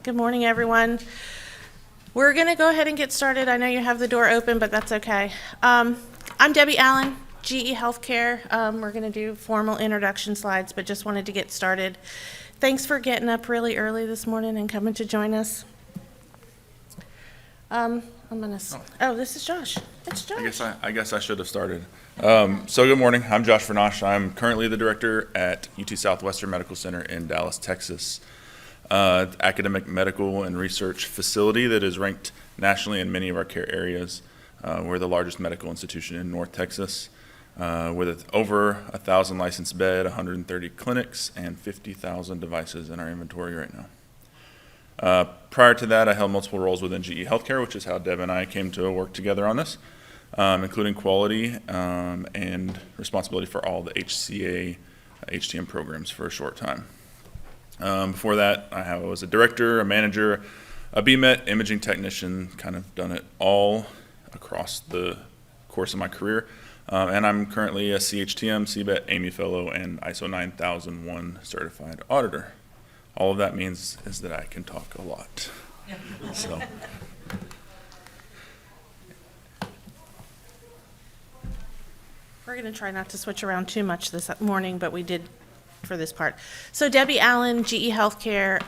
Good morning, everyone. We're going to go ahead and get started. I know you have the door open, but that's okay. I'm Debbie Allen, GE Healthcare. We're going to do formal introduction slides, but just wanted to get started. Thanks for getting up really early this morning and coming to join us. This is Josh. It's Josh. I guess I should have started. So good morning. I'm Josh Virnoche. I'm currently the director at UT Southwestern Medical Center in Dallas, Texas. Academic medical and research facility that is ranked nationally in many of our care areas. We're the largest medical institution in North Texas with over 1,000 licensed bed, 130 clinics, and 50,000 devices in our inventory right now. Prior to that, I held multiple roles within GE Healthcare, which is how Deb and I came to work together on this, including quality and responsibility for all the HCA, HTM programs for a short time. Before that, I was a director, a manager, a BMET, imaging technician, kind of done it all across the course of my career. And I'm currently a CHTM, CBET, AAMI fellow, and ISO 9001 certified auditor. All of that means is that I can talk a lot. So. We're going to try not to switch around too much this morning, but we did for this part. So Debbie Allen, GE Healthcare.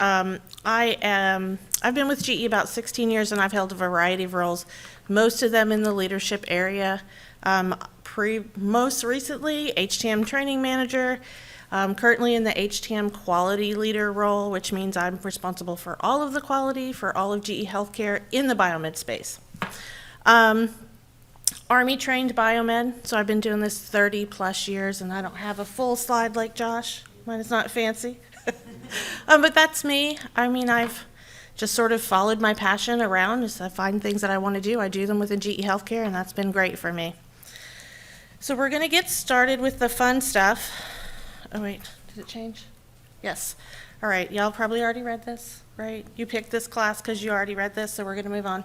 I've been with GE about 16 years, and I've held a variety of roles, most of them in the leadership area. Most recently, HTM training manager. Currently in the HTM quality leader role, which means I'm responsible for all of the quality for all of GE Healthcare in the biomed space. Army trained biomed, so I've been doing this 30 plus years, and I don't have a full slide like Josh. Mine is not fancy. But that's me. I mean, I've just sort of followed my passion around. As I find things that I want to do, I do them within GE Healthcare, and that's been great for me. So we're going to get started with the fun stuff. Oh, wait, did it change? Yes. All right, y'all probably already read this, right? You picked this class because you already read this, so we're going to move on.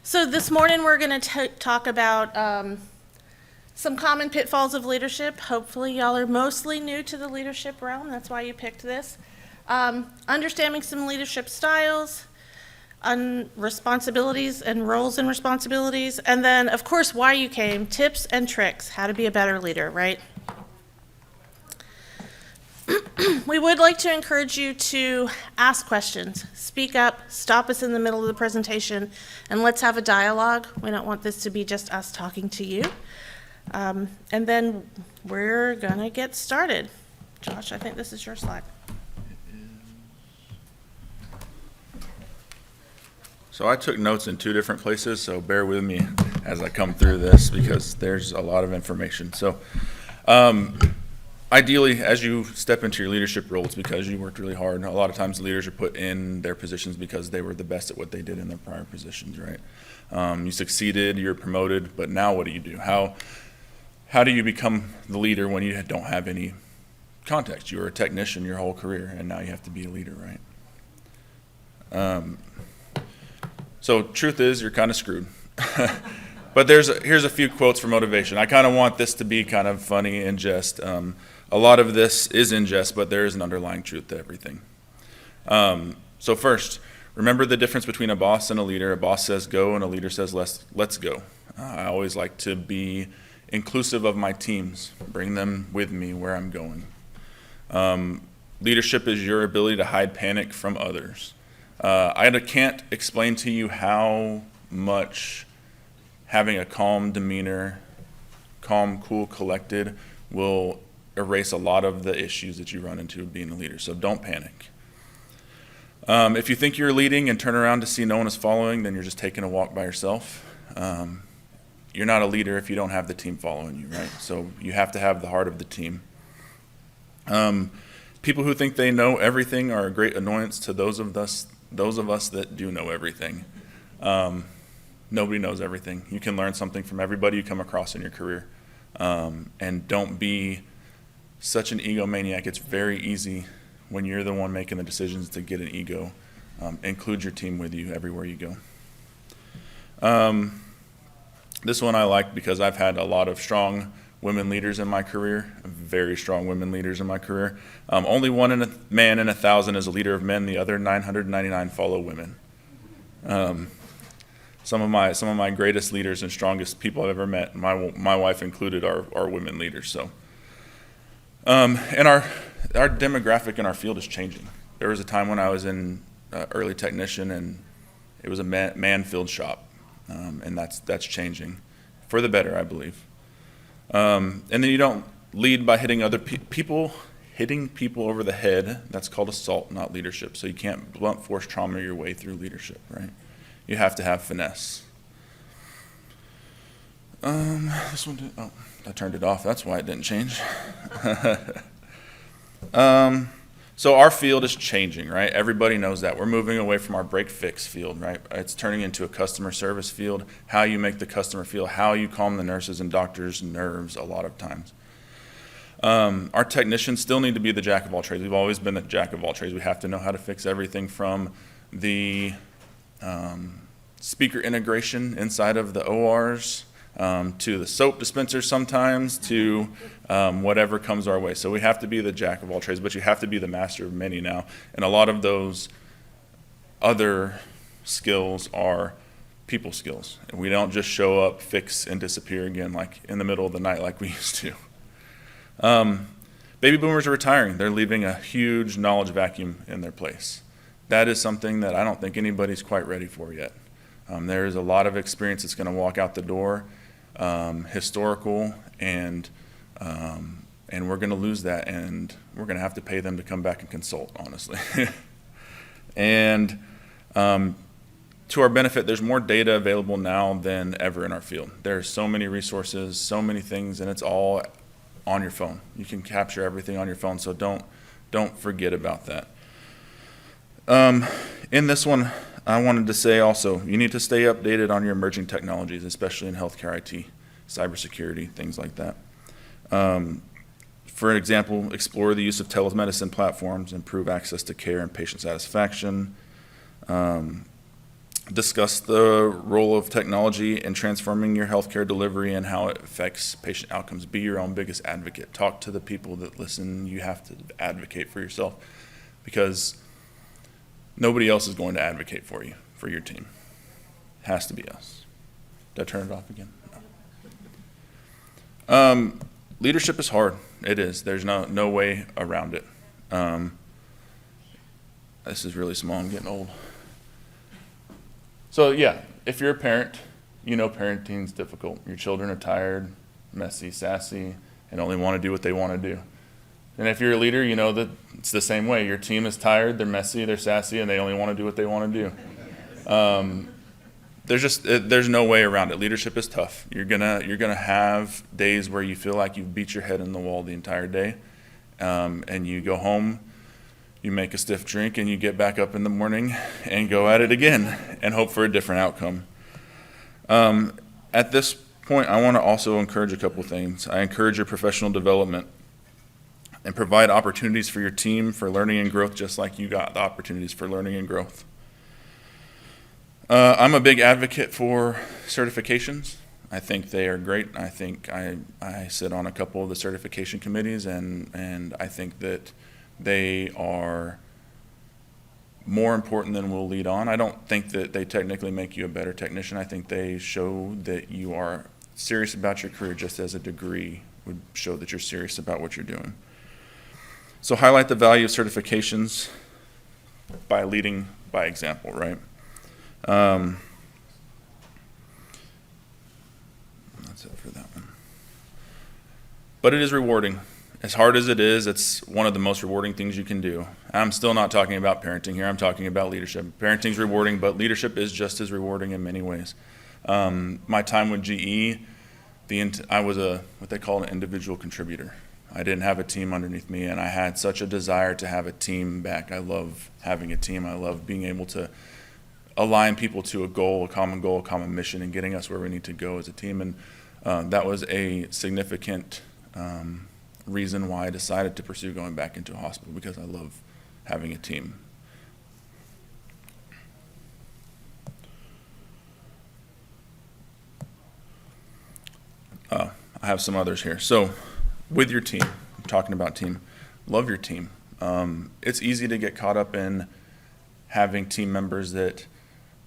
So this morning we're going to talk about some common pitfalls of leadership. Hopefully y'all are mostly new to the leadership realm. That's why you picked this. Understanding some leadership styles, responsibilities and roles and responsibilities, and then, of course, why you came, tips and tricks, how to be a better leader, right? We would like to encourage you to ask questions, speak up, stop us in the middle of the presentation, and let's have a dialogue. We don't want this to be just us talking to you. And then we're gonna get started. Josh, I think this is your slide. So I took notes in two different places, so bear with me as I come through this because there's a lot of information. So ideally, as you step into your leadership roles, because you worked really hard, a lot of times leaders are put in their positions because they were the best at what they did in their prior positions, right? You succeeded, you're promoted, but now what do? How do you become the leader when you don't have any context? You were a technician your whole career, and now you have to be a leader, right? So truth is, you're kind of screwed. But here's a few quotes for motivation. I kind of want this to be kind of funny and jest. A lot of this is in jest, but there is an underlying truth to everything. So first, remember the difference between a boss and a leader. A boss says go, and a leader says let's go. I always like to be inclusive of my teams, bring them with me where I'm going. Leadership is your ability to hide panic from others. I can't explain to you how much having a calm demeanor, calm, cool, collected, will erase a lot of the issues that you run into being a leader. So don't panic. If you think you're leading and turn around to see no one is following, then you're just taking a walk by yourself. You're not a leader if you don't have the team following you, right? So you have to have the heart of the team. People who think they know everything are a great annoyance to those of us that do know everything. Nobody knows everything. You can learn something from everybody you come across in your career. And don't be such an egomaniac. It's very easy when you're the one making the decisions to get an ego. Include your team with you everywhere you go. This one I like because I've had a lot of strong women leaders in my career, very strong women leaders in my career. Only man in 1,000 is a leader of men. The other 999 follow women. Some of my greatest leaders and strongest people I've ever met, my wife included, are women leaders. So, and our demographic in our field is changing. There was a time when I was in early technician, and it was a man-filled shop, and that's changing for the better, I believe. And then you don't lead by hitting other people. Hitting people over the head, that's called assault, not leadership. So you can't blunt force trauma your way through leadership, right? You have to have finesse. This one did, oh, I turned it off. That's why it didn't change. So our field is changing, right? Everybody knows that. We're moving away from our break-fix field, right? It's turning into a customer service field, how you make the customer feel, how you calm the nurses and doctors' nerves a lot of times. Our technicians still need to be the jack of all trades. We've always been the jack of all trades. We have to know how to fix everything from the speaker integration inside of the ORs, to the soap dispensers sometimes, to whatever comes our way. So we have to be the jack of all trades, but you have to be the master of many now. And a lot of those other skills are people skills. And we don't just show up, fix, and disappear again like in the middle of the night like we used to. Baby boomers are retiring. They're leaving a huge knowledge vacuum in their place. That is something that I don't think anybody's quite ready for yet. There is a lot of experience that's going to walk out the door, historical, and we're going to lose that, and we're going to have to pay them to come back and consult, honestly. And to our benefit, there's more data available now than ever in our field. There's so many resources, so many things, and it's all on your phone. You can capture everything on your phone, so don't forget about that. In this one, I wanted to say also, you need to stay updated on your emerging technologies, especially in healthcare IT, cybersecurity, things like that. For example, explore the use of telemedicine platforms, improve access to care and patient satisfaction. Discuss the role of technology in transforming your healthcare delivery and how it affects patient outcomes. Be your own biggest advocate. Talk to the people that listen. You have to advocate for yourself, because nobody else is going to advocate for you, for your team. It has to be us. Did I turn it off again? No. Leadership is hard. It is. There's no way around it. This is really small. I'm getting old. So yeah, if you're a parent, you know parenting's difficult. Your children are tired, messy, sassy, and only want to do what they want to do. And if you're a leader, you know that it's the same way. Your team is tired, they're messy, they're sassy, and they only want to do what they want to do. There's no way around it. Leadership is tough. You're gonna have days where you feel like you've beat your head in the wall the entire day, and you go home, you make a stiff drink, and you get back up in the morning and go at it again and hope for a different outcome. At this point, I want to also encourage a couple things. I encourage your professional development and provide opportunities for your team for learning and growth, just like you got the opportunities for learning and growth. I'm a big advocate for certifications. I think they are great. I think I sit on a couple of the certification committees, and I think that they are more important than we'll lead on. I don't think that they technically make you a better technician. I think they show that you are serious about your career, just as a degree would show that you're serious about what you're doing. So highlight the value of certifications by leading by example, right? That's it for that one. But it is rewarding. As hard as it is, it's one of the most rewarding things you can do. I'm still not talking about parenting here. I'm talking about leadership. Parenting's rewarding, but leadership is just as rewarding in many ways. My time with GE, I was what they call an individual contributor. I didn't have a team underneath me, and I had such a desire to have a team back. I love having a team. I love being able to align people to a goal, a common mission, and getting us where we need to go as a team. And that was a significant reason why I decided to pursue going back into a hospital, because I love having a team. I have some others here. So with your team, I'm talking about team, love your team. It's easy to get caught up in having team members that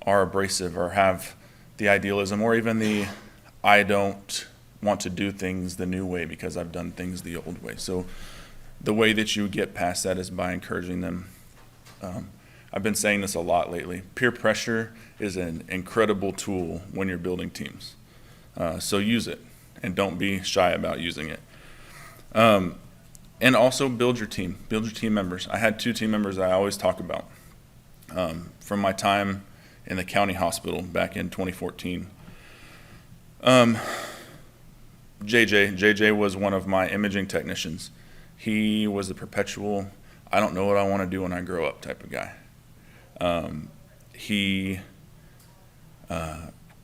are abrasive or have the idealism or even the I don't want to do things the new way because I've done things the old way. So the way that you get past that is by encouraging them. I've been saying this a lot lately. Peer pressure is an incredible tool when you're building teams. So use it and don't be shy about using it. And also build your team members. I had 2 team members I always talk about from my time in the county hospital back in 2014. JJ was one of my imaging technicians. He was the perpetual, I don't know what I want to do when I grow up type of guy. He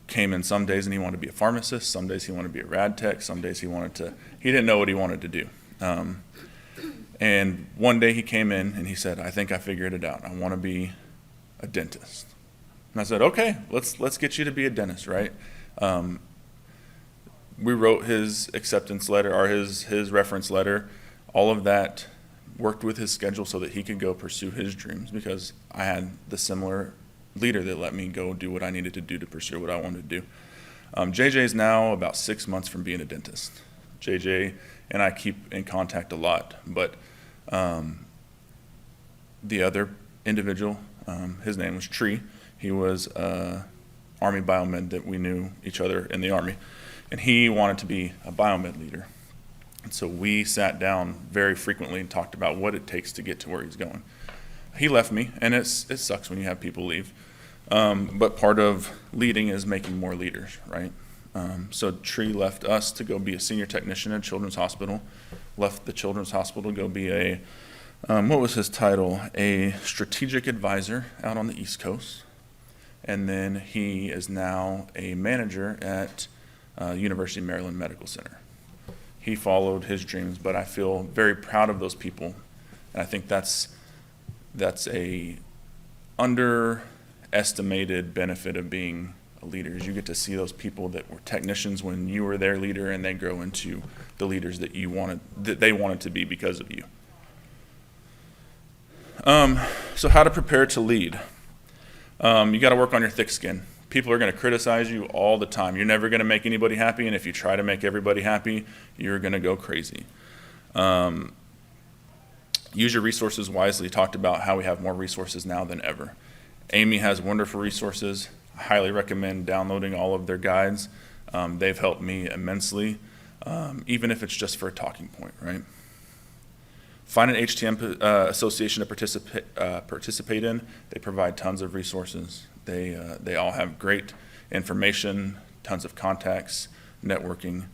came in some days and he wanted to be a pharmacist, some days he wanted to be a rad tech, some days he didn't know what he wanted to do. And one day he came in and he said, I think I figured it out. I want to be a dentist. And I said, okay, let's get you to be a dentist, right? We wrote his acceptance letter or his reference letter. All of that worked with his schedule so that he could go pursue his dreams because I had the similar leader that let me go do what I needed to do to pursue what I wanted to do. JJ is now about 6 months from being a dentist. JJ and I keep in contact a lot, but the other individual, his name was Tree. He was Army biomed that we knew each other in the Army, and he wanted to be a biomed leader. And so we sat down very frequently and talked about what it takes to get to where he's going. He left me, and it sucks when you have people leave. But part of leading is making more leaders, right? So Tree left us to go be a senior technician at Children's Hospital, left the Children's Hospital to go be a, what was his title? A strategic advisor out on the East Coast. And then he is now a manager at University of Maryland Medical Center. He followed his dreams, but I feel very proud of those people. And I think that's a underestimated benefit of being a leader, is you get to see those people that were technicians when you were their leader and they grow into the leaders that they wanted to be because of you. So how to prepare to lead. You got to work on your thick skin. People are going to criticize you all the time. You're never going to make anybody happy, and if you try to make everybody happy, you're going to go crazy. Use your resources wisely. Talked about how we have more resources now than ever. AAMI has wonderful resources. I highly recommend downloading all of their guides. They've helped me immensely, even if it's just for a talking point, right? Find an HTM association to participate in. They provide tons of resources. They all have great information, tons of contacts, networking.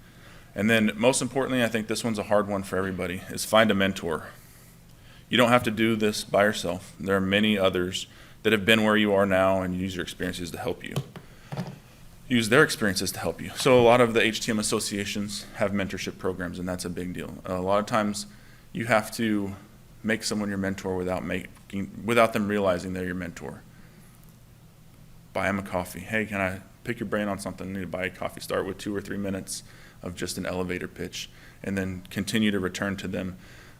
And then most importantly, I think this one's a hard one for everybody, is find a mentor. You don't have to do this by yourself. There are many others that have been where you are now and use your experiences to help you. Use their experiences to help you. So a lot of the HTM associations have mentorship programs, and that's a big deal. A lot of times you have to make someone your mentor without them realizing they're your mentor. Buy them a coffee. Hey, can I pick your brain on something? I need to buy a coffee. Start with 2 or 3 minutes of just an elevator pitch, and then continue to return to them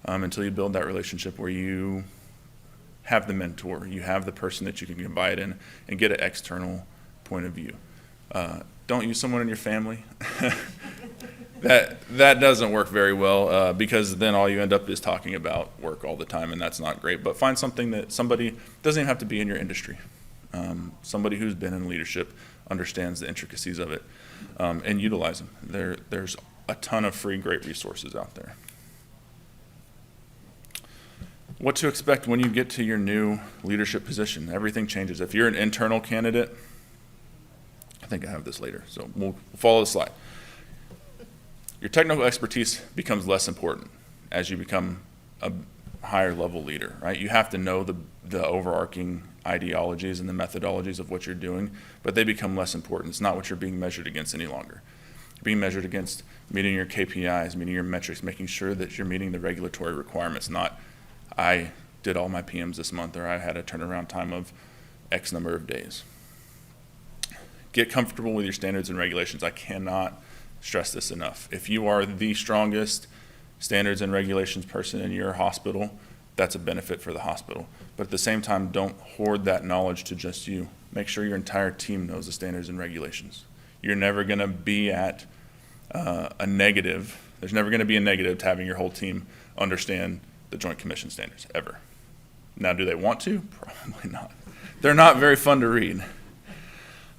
until you build that relationship where you have the mentor, you have the person that you can confide in and get an external point of view. Don't use someone in your family. That doesn't work very well because then all you end up is talking about work all the time, and that's not great. But find somebody doesn't even have to be in your industry. Somebody who's been in leadership, understands the intricacies of it, and utilize them. There's a ton of free, great resources out there. What to expect when you get to your new leadership position. Everything changes. If you're an internal candidate, I think I have this later, so we'll follow the slide. Your technical expertise becomes less important as you become a higher level leader, right? You have to know the overarching ideologies and the methodologies of what you're doing, but they become less important. It's not what you're being measured against any longer. You're being measured against meeting your KPIs, meeting your metrics, making sure that you're meeting the regulatory requirements, not I did all my PMs this month or I had a turnaround time of X number of days. Get comfortable with your standards and regulations. I cannot stress this enough. If you are the strongest standards and regulations person in your hospital, that's a benefit for the hospital. But at the same time, don't hoard that knowledge to just you. Make sure your entire team knows the standards and regulations. You're never going to be at a negative. There's never going to be a negative to having your whole team understand the Joint Commission standards, ever. Now, do they want to? Probably not. They're not very fun to read.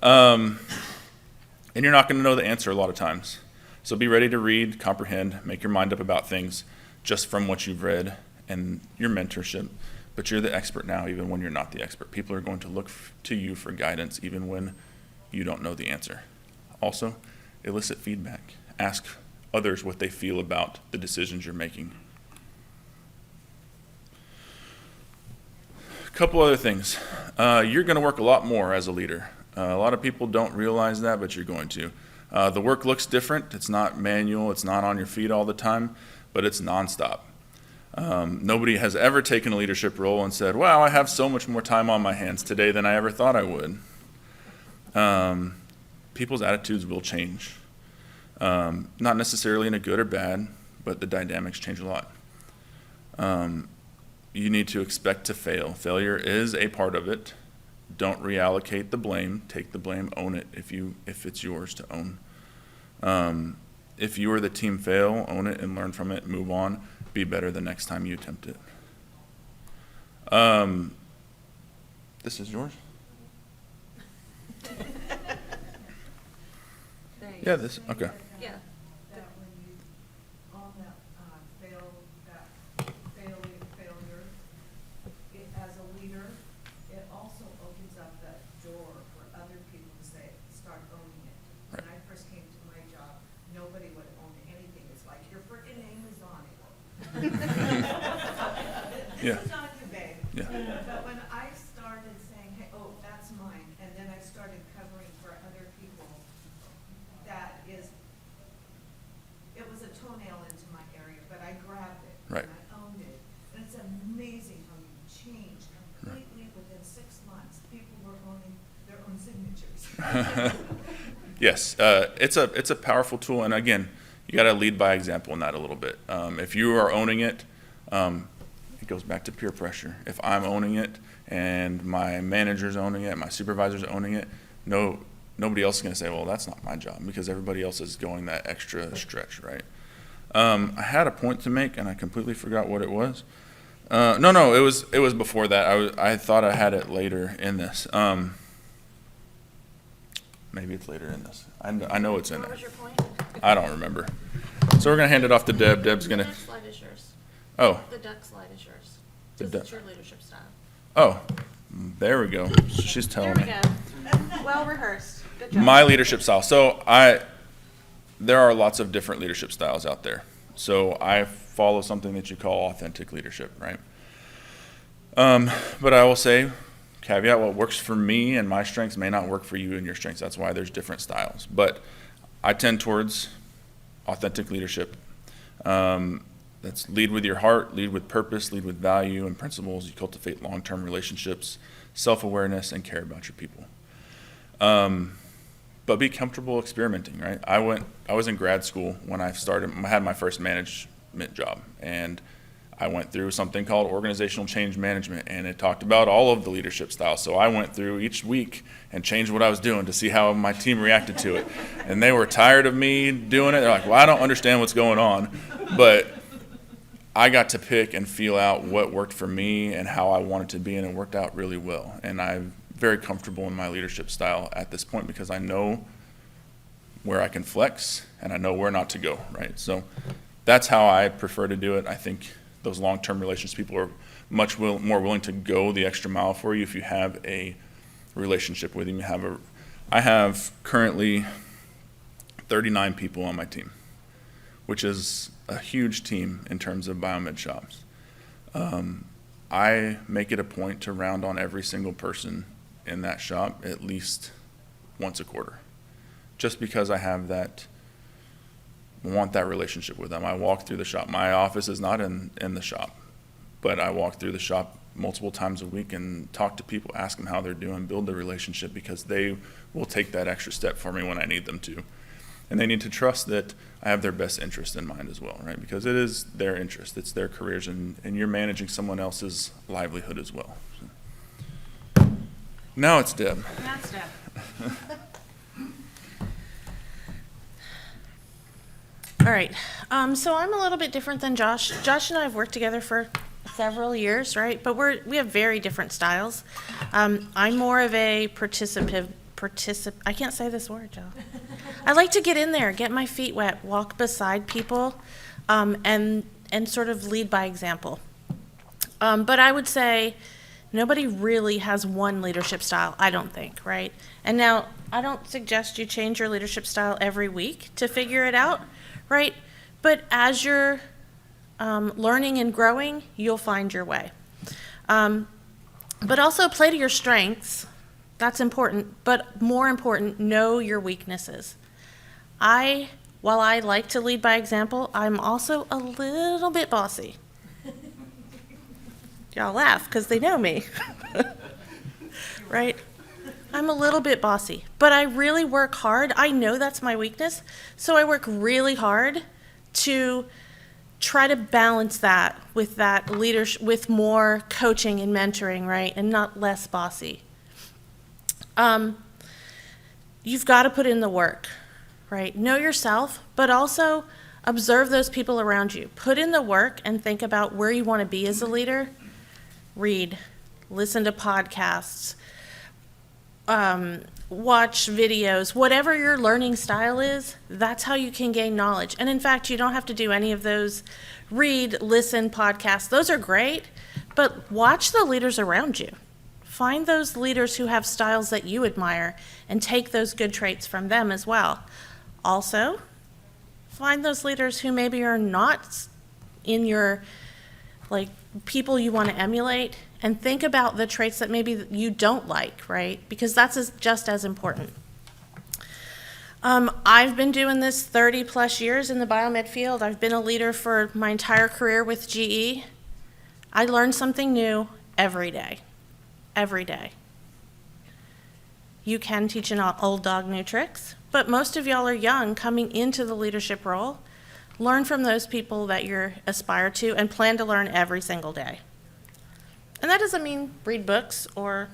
And you're not going to know the answer a lot of times. So be ready to read, comprehend, make your mind up about things just from what you've read and your mentorship. But you're the expert now, even when you're not the expert. People are going to look to you for guidance, even when you don't know the answer. Also, elicit feedback. Ask others what they feel about the decisions you're making. A couple other things. You're going to work a lot more as a leader. A lot of people don't realize that, but you're going to. The work looks different. It's not manual. It's not on your feet all the time, but it's nonstop. Nobody has ever taken a leadership role and said, wow, I have so much more time on my hands today than I ever thought I would. People's attitudes will change. Not necessarily in a good or bad, but the dynamics change a lot. You need to expect to fail. Failure is a part of it. Don't reallocate the blame. Take the blame, own it if it's yours to own. If you or the team fail, own it and learn from it, move on, be better the next time you attempt it. This is yours? Yeah, this, okay. Yeah. That when you, on that, failure, as a leader, it also opens up that door for other people to start owning it. When I first came to my job, nobody would own anything. It's like, your frickin' name is on it. Yeah. This is on you, babe. Yeah. But when I started saying, hey, oh, that's mine, and then I started covering for other people, it was a toenail into my area, but I grabbed it. Right. And I owned it. And it's amazing how you change completely within 6 months. People were owning their own signatures. Yes, it's a powerful tool, and again, you got to lead by example in that a little bit. If you are owning it, it goes back to peer pressure. If I'm owning it and my manager's owning it, my supervisor's owning it, nobody else is going to say, well, that's not my job, because everybody else is going that extra stretch, right? I had a point to make, and I completely forgot what it was. No, it was before that. I thought I had it later in this. Maybe it's later in this. I know it's in What it. was your point? I don't remember. So we're going to hand it off to Deb. Deb's going The to, next slide is yours. oh, The duck slide is yours. The This duck- is your leadership style. oh, there we go. She's There telling we me. go. Well rehearsed. Good job. My leadership style. So there are lots of different leadership styles out there. So I follow something that you call authentic leadership, right? But I will say, caveat, what works for me and my strengths may not work for you and your strengths. That's why there's different styles. But I tend towards authentic leadership. That's lead with your heart, lead with purpose, lead with value and principles. You cultivate long-term relationships, self-awareness, and care about your people. But be comfortable experimenting, right? I was in grad school when I had my first management job, and I went through something called organizational change management, and it talked about all of the leadership styles. So I went through each week and changed what I was doing to see how my team reacted to it. And they were tired of me doing it. They're like, well, I don't understand what's going on. But I got to pick and feel out what worked for me and how I wanted to be, and it worked out really well. And I'm very comfortable in my leadership style at this point because I know where I can flex and I know where not to go, right? So that's how I prefer to do it. I think those long-term relationships, people are much more willing to go the extra mile for you if you have a relationship with them. I have currently 39 people on my team, which is a huge team in terms of biomed shops. I make it a point to round on every single person in that shop at least once a quarter, just because I want that relationship with them. I walk through the shop. My office is not in the shop, but I walk through the shop multiple times a week and talk to people, ask them how they're doing, build the relationship, because they will take that extra step for me when I need them to. And they need to trust that I have their best interest in mind as well, right? Because it is their interest, it's their careers, and you're managing someone else's livelihood as well. Now it's Deb. That's Deb. All right, so I'm a little bit different than Josh. Josh and I have worked together for several years, right? But we have very different styles. I'm more of a I can't say this word, Joe. I like to get in there, get my feet wet, walk beside people, and sort of lead by example. But I would say nobody really has one leadership style, I don't think, right? And now, I don't suggest you change your leadership style every week to figure it out, right? But as you're learning and growing, you'll find your way. But also play to your strengths. That's important, but more important, know your weaknesses. While I like to lead by example, I'm also a little bit bossy. Y'all laugh because they know me, right? I'm a little bit bossy, but I really work hard. I know that's my weakness, so I work really hard to try to balance that with leadership, with more coaching and mentoring, right, and not less bossy. You've got to put in the work, right? Know yourself, but also observe those people around you. Put in the work and think about where you want to be as a leader. Read, listen to podcasts, watch videos, whatever your learning style is, that's how you can gain knowledge. And in fact, you don't have to do any of those. Read, listen, podcasts, those are great, but watch the leaders around you. Find those leaders who have styles that you admire and take those good traits from them as well. Also, find those leaders who maybe are not in your, people you want to emulate, and think about the traits that maybe you don't like, right? Because that's just as important. I've been doing this 30 plus years in the biomed field. I've been a leader for my entire career with GE. I learn something new every day. Every day. You can teach an old dog new tricks, but most of y'all are young coming into the leadership role. Learn from those people that you aspire to and plan to learn every single day. And that doesn't mean read books, or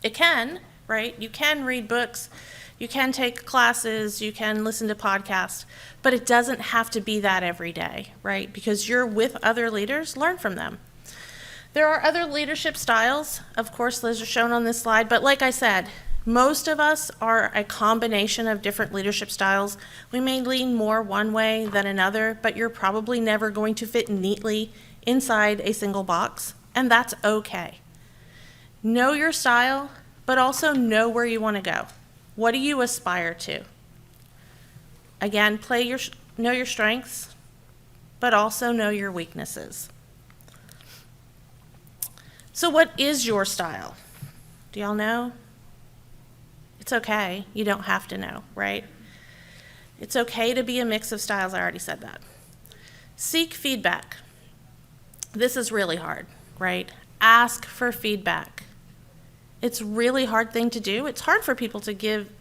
it can, right? You can read books, you can take classes, you can listen to podcasts, but it doesn't have to be that every day, right? Because you're with other leaders, learn from them. There are other leadership styles, of course, those are shown on this slide, but like I said, most of us are a combination of different leadership styles. We may lean more one way than another, but you're probably never going to fit neatly inside a single box, and that's okay. Know your style, but also know where you want to go. What do you aspire to? Again, know your strengths, but also know your weaknesses. So what is your style? Do y'all know? It's okay. You don't have to know, right? It's okay to be a mix of styles. I already said that. Seek feedback. This is really hard, right? Ask for feedback. It's a really hard thing to do. It's hard for people to give.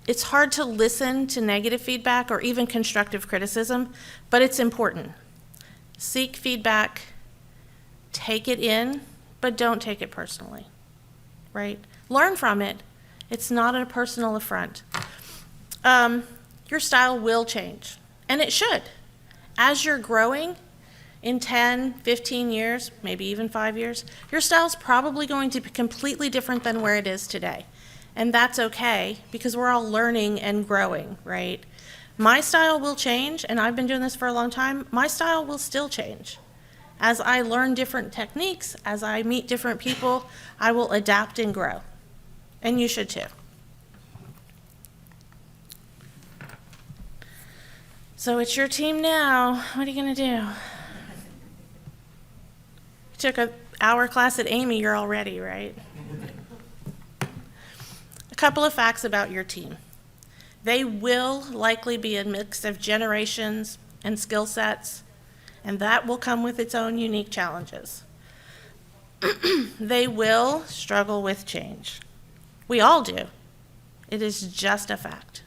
It's hard to listen to negative feedback or even constructive criticism, but it's important. Seek feedback. Take it in, but don't take it personally, right? Learn from it. It's not a personal affront. Your style will change, and it should. As you're growing in 10, 15 years, maybe even 5 years, your style's probably going to be completely different than where it is today. And that's okay, because we're all learning and growing, right? My style will change, and I've been doing this for a long time. My style will still change. As I learn different techniques, as I meet different people, I will adapt and grow. And you should too. So it's your team now. What are you going to do? You took an hour class at AAMI, you're all ready, right? A couple of facts about your team. They will likely be a mix of generations and skill sets, and that will come with its own unique challenges. They will struggle with change. We all do. It is just a fact.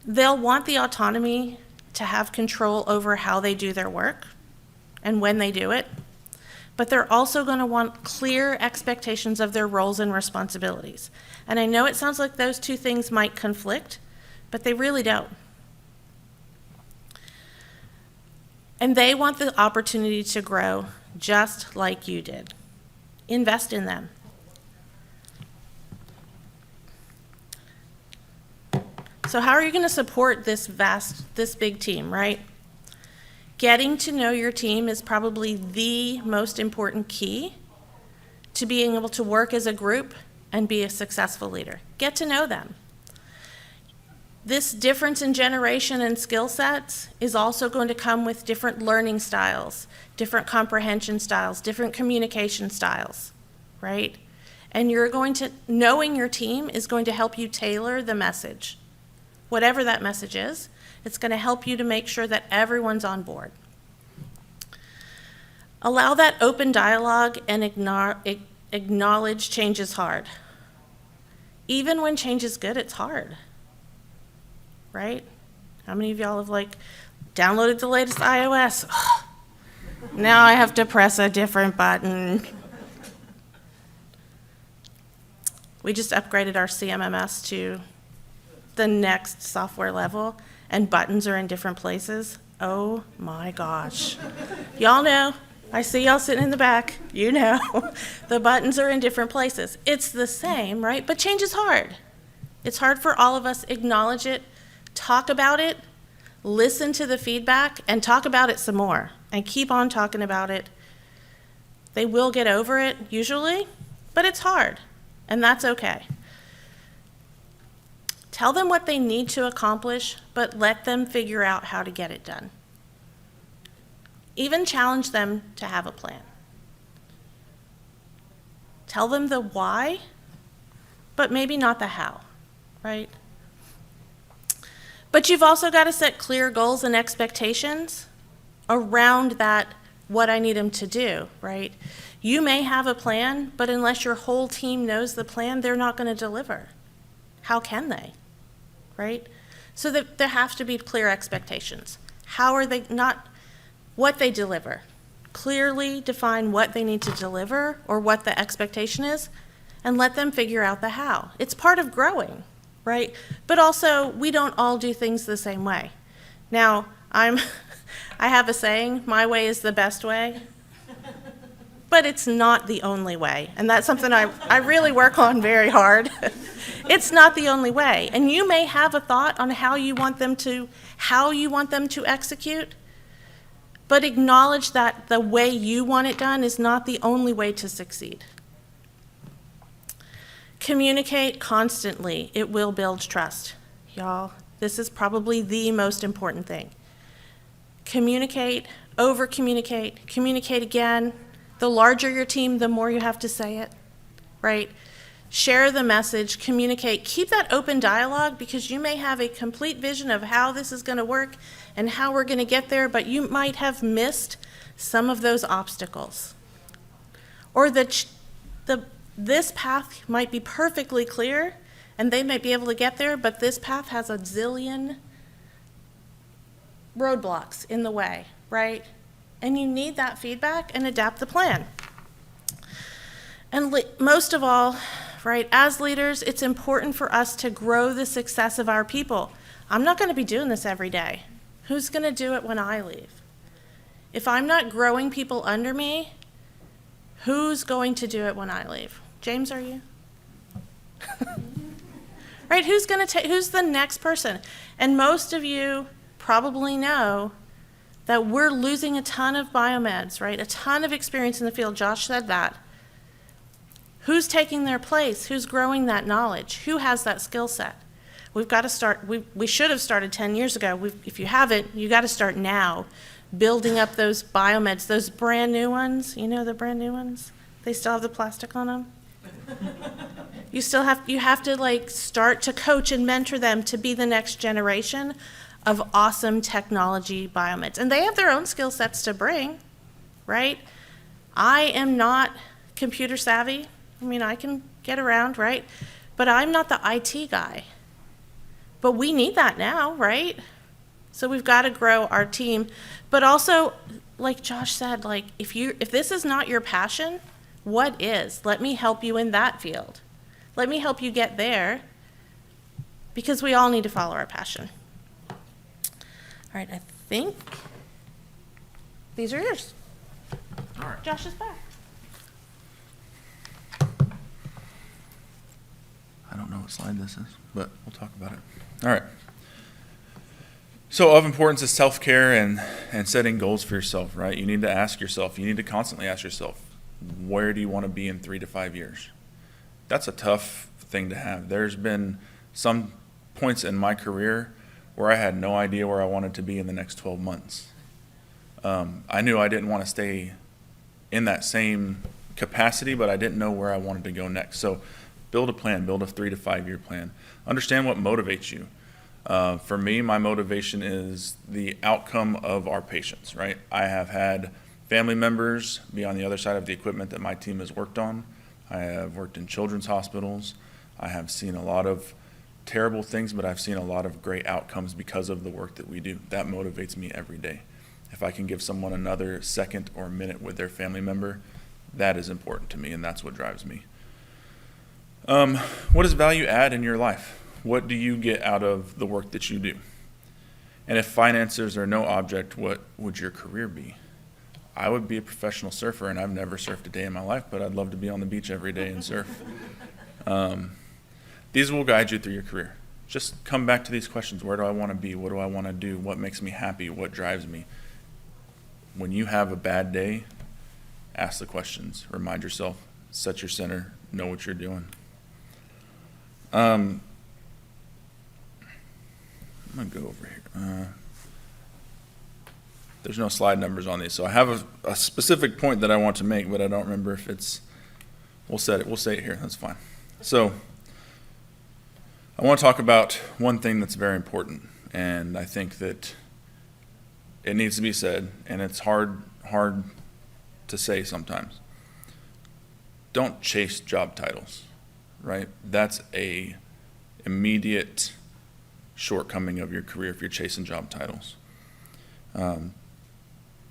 They'll want the autonomy to have control over how they do their work and when they do it, but they're also going to want clear expectations of their roles and responsibilities. And I know it sounds like those two things might conflict, but they really don't. And they want the opportunity to grow just like you did. Invest in them. So how are you going to support this big team, right? Getting to know your team is probably the most important key to being able to work as a group and be a successful leader. Get to know them. This difference in generation and skill sets is also going to come with different learning styles, different comprehension styles, different communication styles, right? And knowing your team is going to help you tailor the message. Whatever that message is, it's going to help you to make sure that everyone's on board. Allow that open dialogue and acknowledge change is hard. Even when change is good, it's hard, right? How many of y'all have downloaded the latest iOS? Now I have to press a different button. We just upgraded our CMMS to the next software level, and buttons are in different places. Oh my gosh. Y'all know, I see y'all sitting in the back, you know, the buttons are in different places. It's the same, right? But change is hard. It's hard for all of us. Acknowledge it, talk about it, listen to the feedback, and talk about it some more, and keep on talking about it. They will get over it, usually, but it's hard, and that's okay. Tell them what they need to accomplish, but let them figure out how to get it done. Even challenge them to have a plan. Tell them the why, but maybe not the how, right? But you've also got to set clear goals and expectations around that, what I need them to do, right? You may have a plan, but unless your whole team knows the plan, they're not going to deliver. How can they? Right? So that there have to be clear expectations. How are they not, what they deliver. Clearly define what they need to deliver or what the expectation is, and let them figure out the how. It's part of growing, right? But also, we don't all do things the same way. Now, I have a saying, my way is the best way, but it's not the only way. And that's something I really work on very hard. It's not the only way. And you may have a thought on how you want them to execute, but acknowledge that the way you want it done is not the only way to succeed. Communicate constantly. It will build trust. Y'all, this is probably the most important thing. Communicate, over-communicate, communicate again. The larger your team, the more you have to say it, right? Share the message, communicate, keep that open dialogue, because you may have a complete vision of how this is going to work and how we're going to get there, but you might have missed some of those obstacles. Or this path might be perfectly clear and they might be able to get there, but this path has a zillion roadblocks in the way, right? And you need that feedback and adapt the plan. And most of all, right, as leaders, it's important for us to grow the success of our people. I'm not going to be doing this every day. Who's going to do it when I leave? If I'm not growing people under me, who's going to do it when I leave? James, are you? Right, who's the next person? And most of you probably know that we're losing a ton of biomeds, right? A ton of experience in the field. Josh said that. Who's taking their place? Who's growing that knowledge? Who has that skill set? We've got to start, we should have started 10 years ago. If you haven't, you got to start now, building up those biomeds, those brand new ones. You know the brand new ones? They still have the plastic on them. You have to start to coach and mentor them to be the next generation of awesome technology biomeds. And they have their own skill sets to bring, right? I am not computer savvy. I mean, I can get around, right? But I'm not the IT guy. But we need that now, right? So we've got to grow our team. But also, like Josh said, like if this is not your passion, what is? Let me help you in that field. Let me help you get there, because we all need to follow our passion. All right, I think these are yours. All right. Josh is back. I don't know what slide this is, but we'll talk about it. All right. So of importance is self-care and setting goals for yourself, right? You need to ask yourself, you need to constantly ask yourself, where do you want to be in 3 to 5 years? That's a tough thing to have. There's been some points in my career where I had no idea where I wanted to be in the next 12 months. I knew I didn't want to stay in that same capacity, but I didn't know where I wanted to go next. So build a plan, build a 3 to 5 year plan. Understand what motivates you. For me, my motivation is the outcome of our patients, right? I have had family members be on the other side of the equipment that my team has worked on. I have worked in children's hospitals. I have seen a lot of terrible things, but I've seen a lot of great outcomes because of the work that we do. That motivates me every day. If I can give someone another second or minute with their family member, that is important to me, and that's what drives me. What does value add in your life? What do you get out of the work that you do? And if finances are no object, what would your career be? I would be a professional surfer, and I've never surfed a day in my life, but I'd love to be on the beach every day and surf. These will guide you through your career. Just come back to these questions. Where do I want to be? What do I want to do? What makes me happy? What drives me? When you have a bad day, ask the questions. Remind yourself, set your center, know what you're doing. I'm going to go over here. There's no slide numbers on these, so I have a specific point that I want to make, but I don't remember if it's, we'll say it here, that's fine. So I want to talk about one thing that's very important, and I think that it needs to be said, and it's hard to say sometimes. Don't chase job titles, right? That's a immediate shortcoming of your career if you're chasing job titles.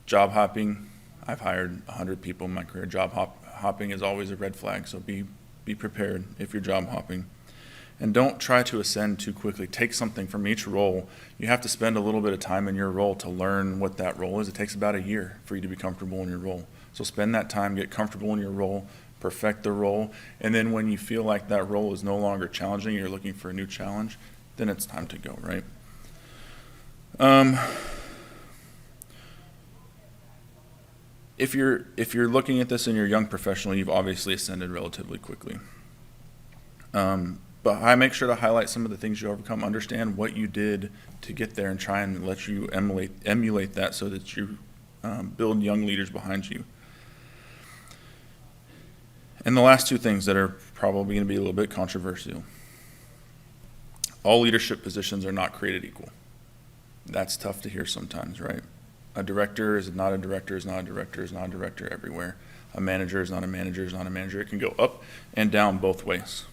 Job hopping, I've hired 100 people in my career. Job hopping is always a red flag, so be prepared if you're job hopping. And don't try to ascend too quickly. Take something from each role. You have to spend a little bit of time in your role to learn what that role is. It takes about a year for you to be comfortable in your role. So spend that time, get comfortable in your role, perfect the role, and then when you feel like that role is no longer challenging, you're looking for a new challenge, then it's time to go, right? If you're looking at this and you're a young professional, you've obviously ascended relatively quickly. But I make sure to highlight some of the things you overcome, understand what you did to get there, and try and let you emulate that so that you build young leaders behind you. And the last two things that are probably going to be a little bit controversial. All leadership positions are not created equal. That's tough to hear sometimes, right? A director is not a director, is not a director, is not a director everywhere. A manager is not a manager, is not a manager. It can go up and down both ways.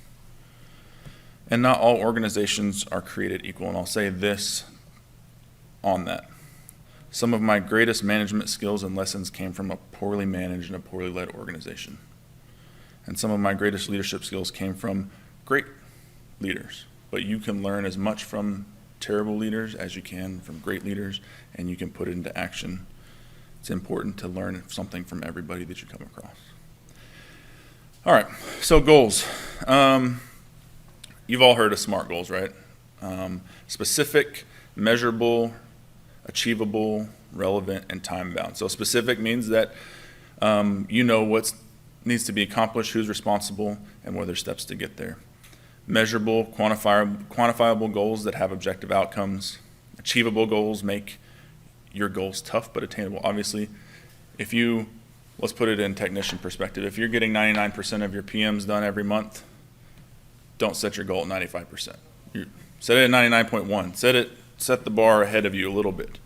And not all organizations are created equal, and I'll say this on that. Some of my greatest management skills and lessons came from a poorly managed and a poorly led organization. And some of my greatest leadership skills came from great leaders. But you can learn as much from terrible leaders as you can from great leaders, and you can put it into action. It's important to learn something from everybody that you come across. All right, so goals. You've all heard of SMART goals, right? Specific, measurable, achievable, relevant, and time-bound. So specific means that you know what needs to be accomplished, who's responsible, and what are their steps to get there. Measurable, quantifiable goals that have objective outcomes. Achievable goals make your goals tough but attainable. Obviously, let's put it in technician perspective. If you're getting 99% of your PMs done every month, don't set your goal at 95%. Set it at 99.1. Set the bar ahead of you a little bit,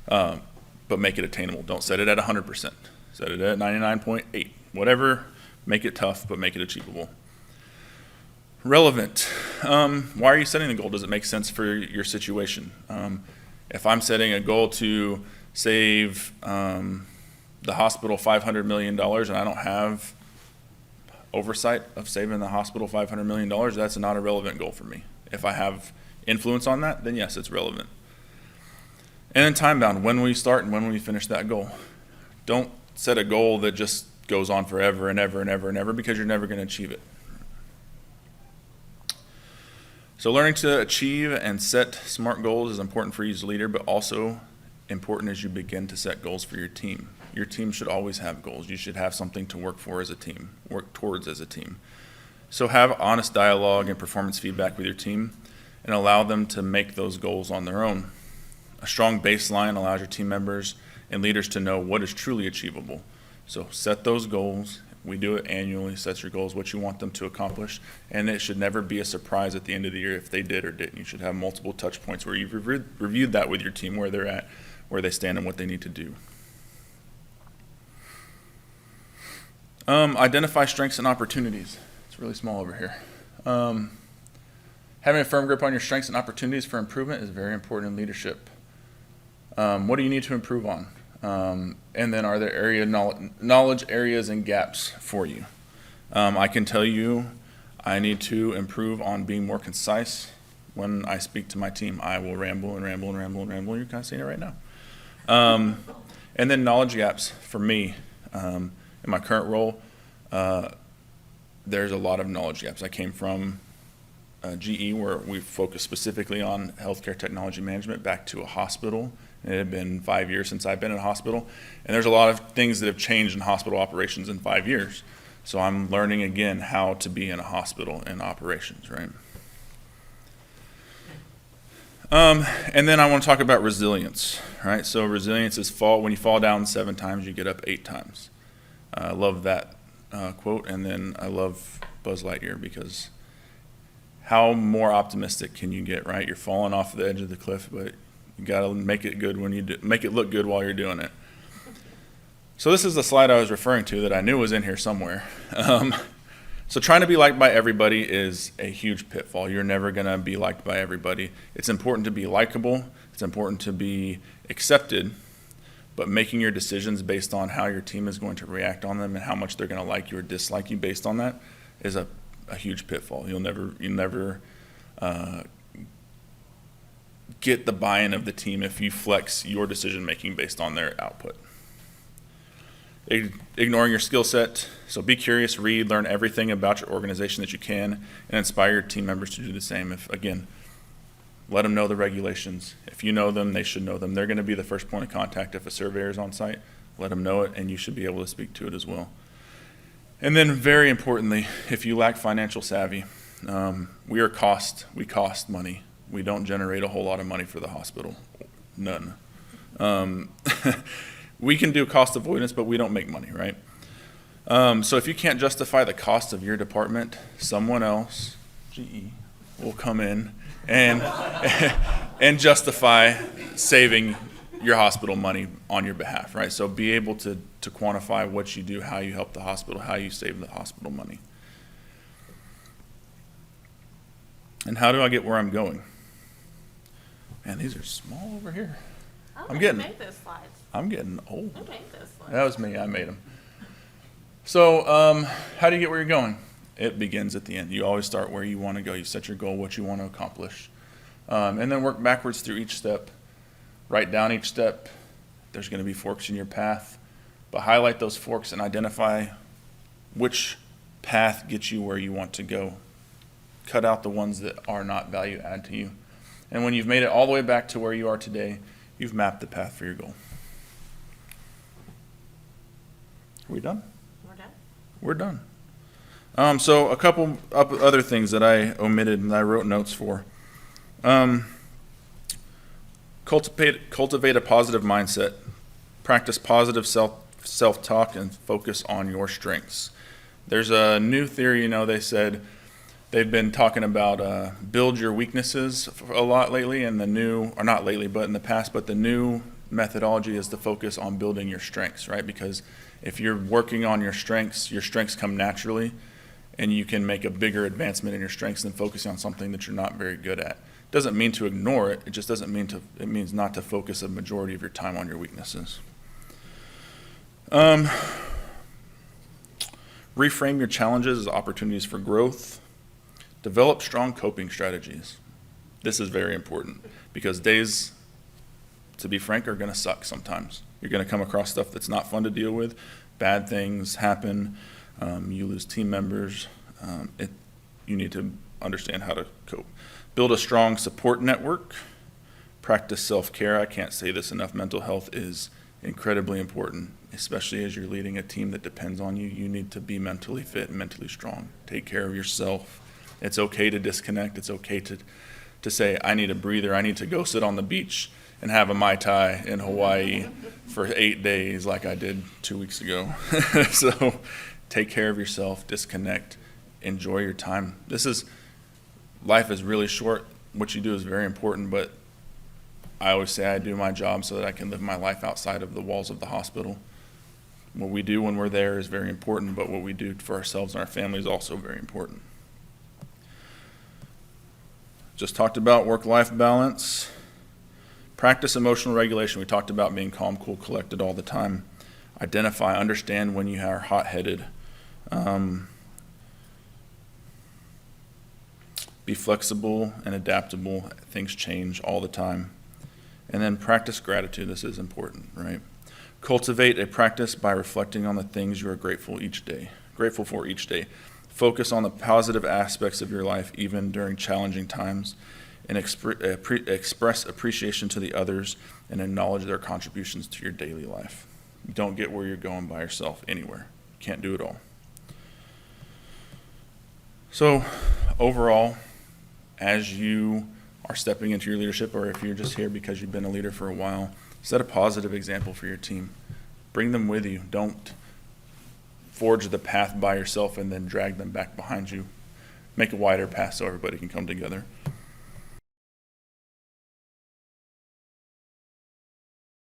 but make it attainable. Don't set it at 100%. Set it at 99.8. Whatever, make it tough, but make it achievable. Relevant. why are you setting the goal? Does it make sense for your situation? If I'm setting a goal to save the hospital $500 million and I don't have oversight of saving the hospital $500 million, that's not a relevant goal for me. If I have influence on that, then yes, it's relevant. And then time bound, when will you start and when will you finish that goal? Don't set a goal that just goes on forever and ever and ever and ever, because you're never going to achieve it. So learning to achieve and set SMART goals is important for you as a leader, but also important as you begin to set goals for your team. Your team should always have goals. You should have something to work for as a team, work towards as a team. So have honest dialogue and performance feedback with your team and allow them to make those goals on their own. A strong baseline allows your team members and leaders to know what is truly achievable. So set those goals. We do it annually. Set your goals, what you want them to accomplish, and it should never be a surprise at the end of the year if they did or didn't. You should have multiple touch points where you've reviewed that with your team, where they're at, where they stand, and what they need to do. Identify strengths and opportunities. It's really small over here. Having a firm grip on your strengths and opportunities for improvement is very important in leadership. What do you need to improve on? And then are there knowledge areas and gaps for you? I can tell you I need to improve on being more concise. When I speak to my team, I will ramble and ramble and ramble and ramble. You're kind of seeing it right now. And then knowledge gaps for me. In my current role, there's a lot of knowledge gaps. I came from GE, where we focus specifically on healthcare technology management, back to a hospital. It had been 5 years since I've been in a hospital, and there's a lot of things that have changed in hospital operations in 5 years. So I'm learning again how to be in a hospital in operations, right? And then I want to talk about resilience, right? So resilience is when you fall down 7 times, you get up 8 times. I love that quote, and then I love Buzz Lightyear, because how more optimistic can you get, right? You're falling off the edge of the cliff, but you got to make it good when you make it look good while you're doing it. So this is the slide I was referring to that I knew was in here somewhere. So trying to be liked by everybody is a huge pitfall. You're never going to be liked by everybody. It's important to be likable. It's important to be accepted. But making your decisions based on how your team is going to react on them and how much they're going to like you or dislike you based on that is a huge pitfall. You'll never get the buy-in of the team if you flex your decision making based on their output. Ignoring your skill set. So be curious, read, learn everything about your organization that you can, and inspire your team members to do the same. Let them know the regulations. If you know them, they should know them. They're going to be the first point of contact if a surveyor is on site. Let them know it, and you should be able to speak to it as well. And then very importantly, if you lack financial savvy, we cost money. We don't generate a whole lot of money for the hospital. None. We can do cost avoidance, but we don't make money, right? So if you can't justify the cost of your department, someone else, GE, will come in and justify saving your hospital money on your behalf, right? So be able to quantify what you do, how you help the hospital, how you save the hospital money. And how do I get where I'm going? Man, these are small over here. I getting- made those slides. I'm getting old. Who made those slides? That was me, I made them. So how do you get where you're going? It begins at the end. You always start where you want to go. You set your goal, what you want to accomplish. And then work backwards through each step. Write down each step. There's going to be forks in your path. But highlight those forks and identify which path gets you where you want to go. Cut out the ones that are not value add to you. And when you've made it all the way back to where you are today, you've mapped the path for your goal. Are we done? We're done. We're done. So a couple other things that I omitted and I wrote notes for. Cultivate a positive mindset. Practice positive self-talk and focus on your strengths. There's a new theory, they said they've been talking about build your weaknesses a lot lately, and not lately, but in the past, but the new methodology is to focus on building your strengths, right? Because if you're working on your strengths come naturally, and you can make a bigger advancement in your strengths than focusing on something that you're not very good at. Doesn't mean to ignore it. It just doesn't mean to, it means not to focus a majority of your time on your weaknesses. Reframe your challenges as opportunities for growth. Develop strong coping strategies. This is very important because days, to be frank, are going to suck sometimes. You're going to come across stuff that's not fun to deal with. Bad things happen. You lose team members. You need to understand how to cope. Build a strong support network. Practice self-care. I can't say this enough. Mental health is incredibly important, especially as you're leading a team that depends on you. You need to be mentally fit and mentally strong. Take care of yourself. It's okay to disconnect. It's okay to say, I need a breather. I need to go sit on the beach and have a Mai Tai in Hawaii for 8 days like I did 2 weeks ago. So take care of yourself, disconnect, enjoy your time. Life is really short. What you do is very important, but I always say I do my job so that I can live my life outside of the walls of the hospital. What we do when we're there is very important, but what we do for ourselves and our family is also very important. Just talked about work-life balance. Practice emotional regulation. We talked about being calm, cool, collected all the time. Identify, understand when you are hot-headed. Be flexible and adaptable. Things change all the time. And then practice gratitude. This is important, right? Cultivate a practice by reflecting on the things you are grateful for each day. Focus on the positive aspects of your life, even during challenging times, and express appreciation to the others and acknowledge their contributions to your daily life. You don't get where you're going by yourself anywhere. You can't do it all. So overall, as you are stepping into your leadership, or if you're just here because you've been a leader for a while, set a positive example for your team. Bring them with you. Don't forge the path by yourself and then drag them back behind you. Make a wider path so everybody can come together.